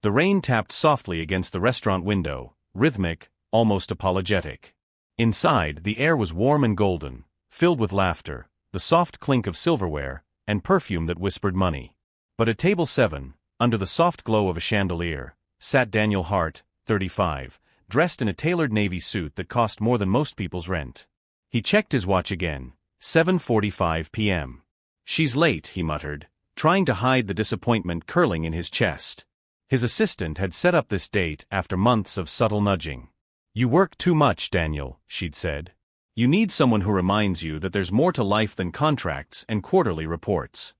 The rain tapped softly against the restaurant window, rhythmic, almost apologetic. Inside, the air was warm and golden, filled with laughter, the soft clink of silverware, and perfume that whispered money. But at table 7, under the soft glow of a chandelier, sat Daniel Hart, 35, dressed in a tailored navy suit that cost more than most people's rent. He checked his watch again, 7:45 p.m. "She's late," he muttered, trying to hide the disappointment curling in his chest. His assistant had set up this date after months of subtle nudging. "You work too much, Daniel," she'd said. "You need someone who reminds you that there's more to life than contracts and quarterly reports."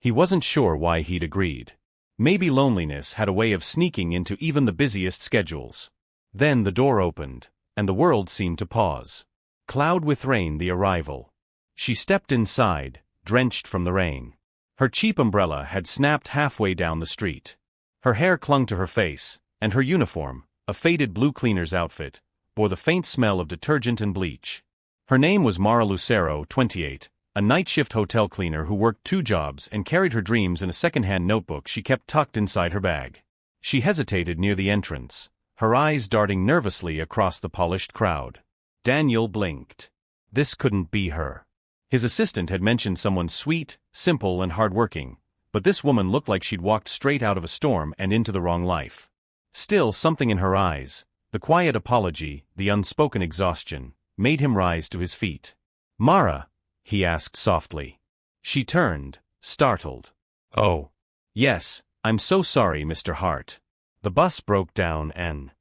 He wasn't sure why he'd agreed. Maybe loneliness had a way of sneaking into even the busiest schedules. Then the door opened, and the world seemed to pause. Cloud with rain, the arrival. She stepped inside, drenched from the rain. Her cheap umbrella had snapped halfway down the street. Her hair clung to her face, and her uniform, a faded blue cleaner's outfit, bore the faint smell of detergent and bleach. Her name was Mara Lucero, 28, a night-shift hotel cleaner who worked 2 jobs and carried her dreams in a second-hand notebook she kept tucked inside her bag. She hesitated near the entrance, her eyes darting nervously across the polished crowd. Daniel blinked. This couldn't be her. His assistant had mentioned someone sweet, simple, and hardworking, but this woman looked like she'd walked straight out of a storm and into the wrong life. Still, something in her eyes, the quiet apology, the unspoken exhaustion, made him rise to his feet. "Mara?" he asked softly. She turned, startled. "Oh. Yes, I'm so sorry, Mr. Hart. The bus broke down and—"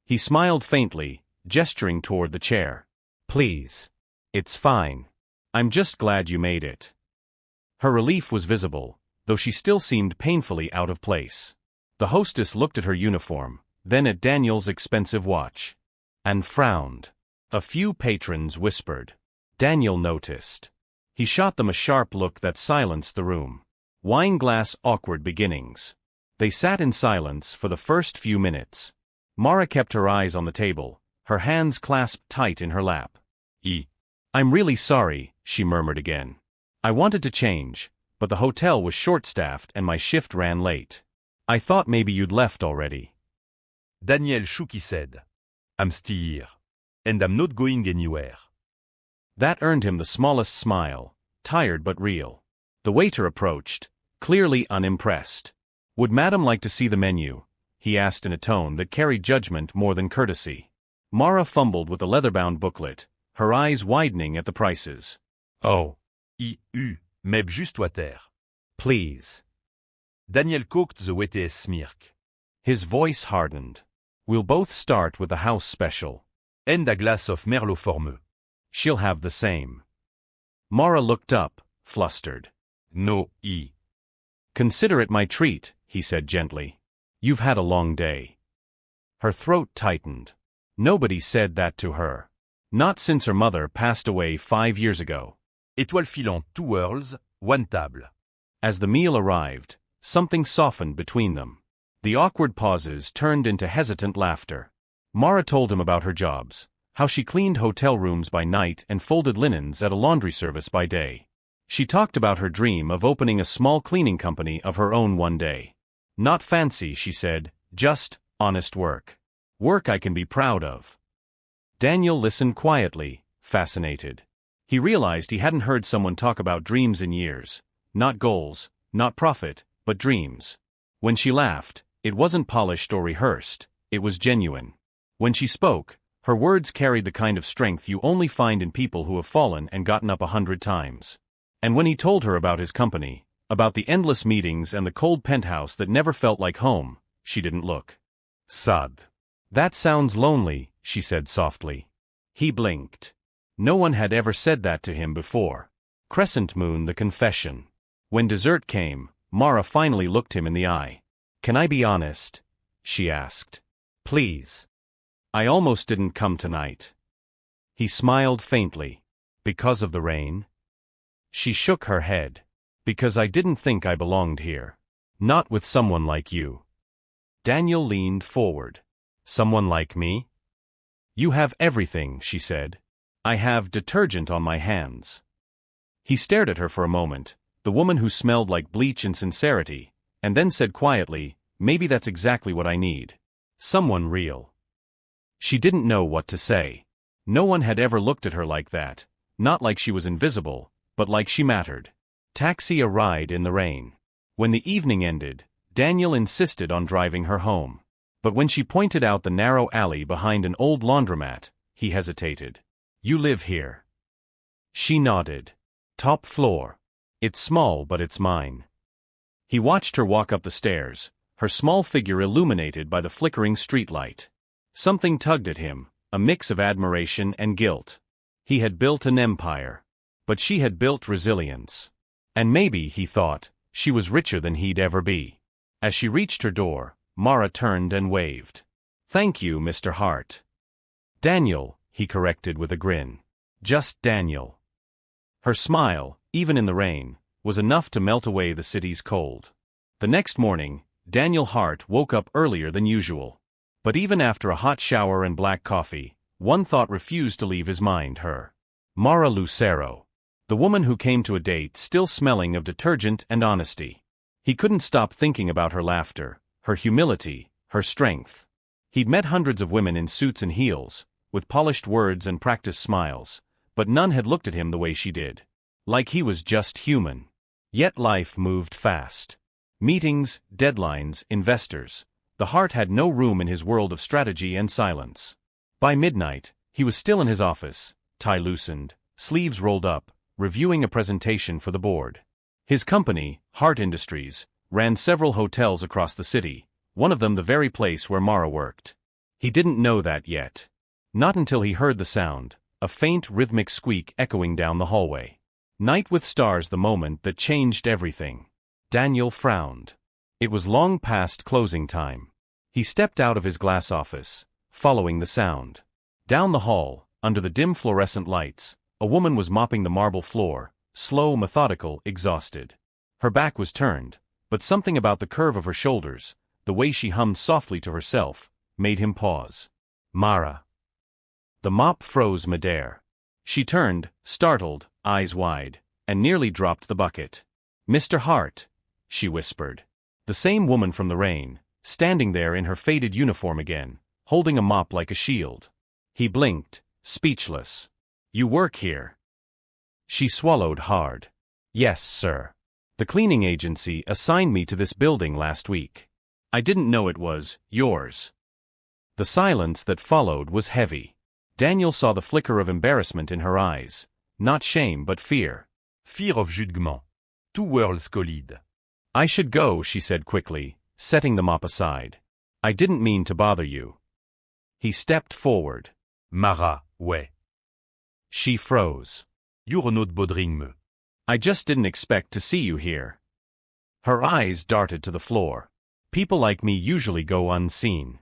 He smiled faintly, gesturing toward the chair. "Please. It's fine. I'm just glad you made it." Her relief was visible, though she still seemed painfully out of place. The hostess looked at her uniform, then at Daniel's expensive watch, and frowned. A few patrons whispered. Daniel noticed. He shot them a sharp look that silenced the room. Wine-glass awkward beginnings. They sat in silence for the first few minutes. Mara kept her eyes on the table, her hands clasped tight in her lap. "I'm really sorry," she murmured again. "I wanted to change, but the hotel was short-staffed and my shift ran late. I thought maybe you'd left already." Daniel shook his head. "I'm still here, and I'm not going anywhere." That earned him the smallest smile, tired but real. The waiter approached, clearly unimpressed. "Would Madam like to see the menu?" he asked in a tone that carried judgment more than courtesy. Mara fumbled with the leather-bound booklet, her eyes widening at the prices. "Oh. Meb juste water." "Please." Daniel cooked the WTS smirk. His voice hardened. "We'll both start with the house special." "And a glass of Merlot Formeux." "She'll have the same." Mara looked up, flustered. "No, "Consider it my treat," he said gently. "You've had a long day." Her throat tightened. Nobody said that to her. Not since her mother passed away 5 years ago. Étoile filante, 2 whirls, 1 table. As the meal arrived, something softened between them. The awkward pauses turned into hesitant laughter. Mara told him about her jobs, how she cleaned hotel rooms by night and folded linens at a laundry service by day. She talked about her dream of opening a small cleaning company of her own one day. "Not fancy," she said, "just honest work. Work I can be proud of." Daniel listened quietly, fascinated. He realized he hadn't heard someone talk about dreams in years. Not goals, not profit, but dreams. When she laughed, it wasn't polished or rehearsed, it was genuine. When she spoke, her words carried the kind of strength you only find in people who have fallen and gotten up 100 times. And when he told her about his company, about the endless meetings and the cold penthouse that never felt like home, she didn't look. "Sad. That sounds lonely," she said softly. He blinked. No one had ever said that to him before. Crescent moon, the confession. When dessert came, Mara finally looked him in the eye. "Can I be honest?" she asked. "Please. I almost didn't come tonight." He smiled faintly. "Because of the rain?" She shook her head. "Because I didn't think I belonged here. Not with someone like you." Daniel leaned forward. "Someone like me?" "You have everything," she said. "I have detergent on my hands." He stared at her for a moment, the woman who smelled like bleach and sincerity, and then said quietly, maybe that's exactly what I need. Someone real. She didn't know what to say. No one had ever looked at her like that, not like she was invisible, but like she mattered. Taxi a ride in the rain. When the evening ended, Daniel insisted on driving her home. But when she pointed out the narrow alley behind an old laundromat, he hesitated. You live here? She nodded. Top floor. It's small but it's mine. He watched her walk up the stairs, her small figure illuminated by the flickering streetlight. Something tugged at him, a mix of admiration and guilt. He had built an empire. But she had built resilience. And maybe, he thought, she was richer than he'd ever be. As she reached her door, Mara turned and waved. Thank you, Mr. Hart. Daniel, he corrected with a grin. Just Daniel. Her smile, even in the rain, was enough to melt away the city's cold. The next morning, Daniel Hart woke up earlier than usual. But even after a hot shower and black coffee, one thought refused to leave his mind, her. Mara Lucero. The woman who came to a date still smelling of detergent and honesty. He couldn't stop thinking about her laughter, her humility, her strength. He'd met hundreds of women in suits and heels, with polished words and practiced smiles, but none had looked at him the way she did. Like he was just human. Yet life moved fast. Meetings, deadlines, investors. The Hart had no room in his world of strategy and silence. By midnight, he was still in his office, tie loosened, sleeves rolled up, reviewing a presentation for the board. His company, Hart Industries, ran several hotels across the city, one of them the very place where Mara worked. He didn't know that yet. Not until he heard the sound, a faint rhythmic squeak echoing down the hallway. Night with Stars, the moment that changed everything. Daniel frowned. It was long past closing time. He stepped out of his glass office, following the sound. Down the hall, under the dim fluorescent lights, a woman was mopping the marble floor, slow, methodical, exhausted. Her back was turned, but something about the curve of her shoulders, the way she hummed softly to herself, made him pause. Mara. The mop froze midair. She turned, startled, eyes wide, and nearly dropped the bucket. Mr. Hart, she whispered. The same woman from the rain, standing there in her faded uniform again, holding a mop like a shield. He blinked, speechless. You work here? She swallowed hard. Yes, sir. The cleaning agency assigned me to this building last week. I didn't know it was yours. The silence that followed was heavy. Daniel saw the flicker of embarrassment in her eyes, not shame but fear. Fear of jugement. Two worlds collide. I should go, she said quickly, setting the mop aside. I didn't mean to bother you. He stepped forward. Mara, ouais. She froze. You're not bothering me. I just didn't expect to see you here. Her eyes darted to the floor. People like me usually go unseen.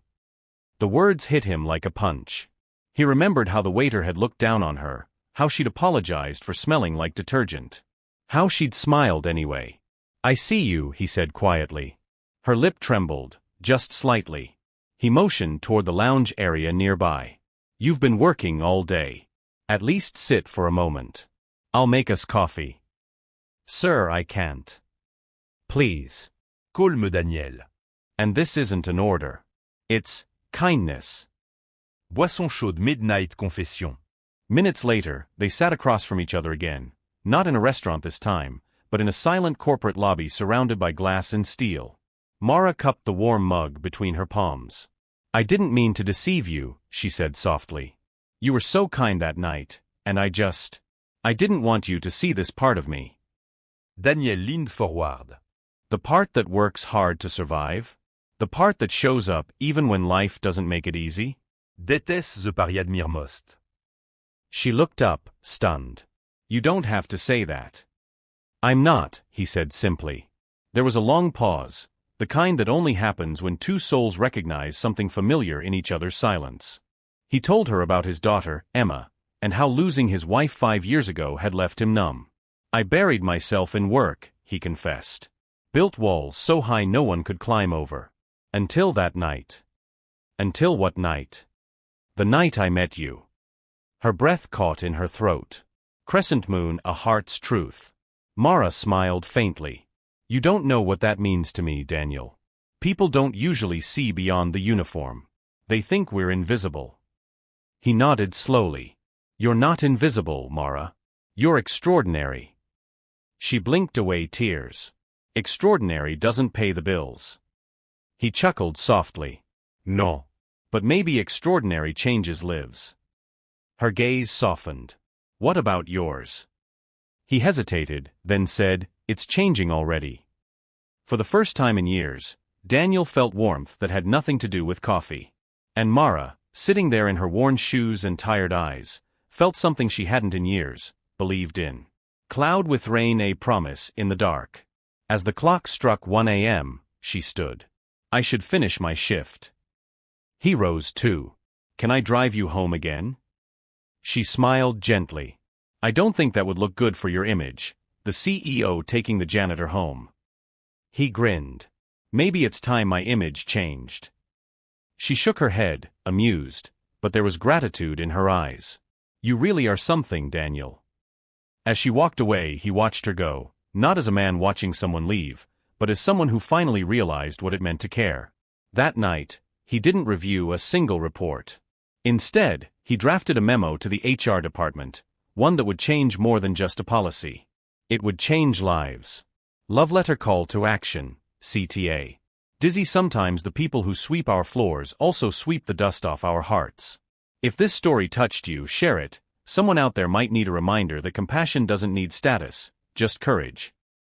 The words hit him like a punch. He remembered how the waiter had looked down on her, how she'd apologized for smelling like detergent. How she'd smiled anyway. I see you, he said quietly. Her lip trembled, just slightly. He motioned toward the lounge area nearby. You've been working all day. At least sit for a moment. I'll make us coffee. Sir, I can't. Please. Calme, Daniel. And this isn't an order. It's kindness. Boisson chaude midnight confession. Minutes later, they sat across from each other again, not in a restaurant this time, but in a silent corporate lobby surrounded by glass and steel. Mara cupped the warm mug between her palms. I didn't mean to deceive you, she said softly. You were so kind that night, and I didn't want you to see this part of me. Daniel leaned forward. The part that works hard to survive? The part that shows up even when life doesn't make it easy? Déteste the Paris admire most. She looked up, stunned. You don't have to say that. I'm not, he said simply. There was a long pause, the kind that only happens when two souls recognize something familiar in each other's silence. He told her about his daughter, Emma, and how losing his wife 5 years ago had left him numb. I buried myself in work, he confessed. Built walls so high no one could climb over. Until that night. Until what night? The night I met you. Her breath caught in her throat. Crescent moon, a heart's truth. Mara smiled faintly. You don't know what that means to me, Daniel. People don't usually see beyond the uniform. They think we're invisible. He nodded slowly. You're not invisible, Mara. You're extraordinary. She blinked away tears. Extraordinary doesn't pay the bills. He chuckled softly. No. But maybe extraordinary changes lives. Her gaze softened. What about yours? He hesitated, then said, It's changing already. For the first time in years, Daniel felt warmth that had nothing to do with coffee. And Mara, sitting there in her worn shoes and tired eyes, felt something she hadn't in years, believed in. Cloud with rain, a promise in the dark. As the clock struck 1 a.m., she stood. I should finish my shift. He rose too. Can I drive you home again? She smiled gently. I don't think that would look good for your image, the CEO taking the janitor home. He grinned. Maybe it's time my image changed. She shook her head, amused, but there was gratitude in her eyes. You really are something, Daniel. As she walked away, he watched her go, not as a man watching someone leave, but as someone who finally realized what it meant to care. That night, he didn't review a single report. Instead, he drafted a memo to the HR department, one that would change more than just a policy. It would change lives. Love letter call to action, CTA. Dizzy, sometimes the people who sweep our floors also sweep the dust off our hearts. If this story touched you, share it. Someone out there might need a reminder that compassion doesn't need status, just courage.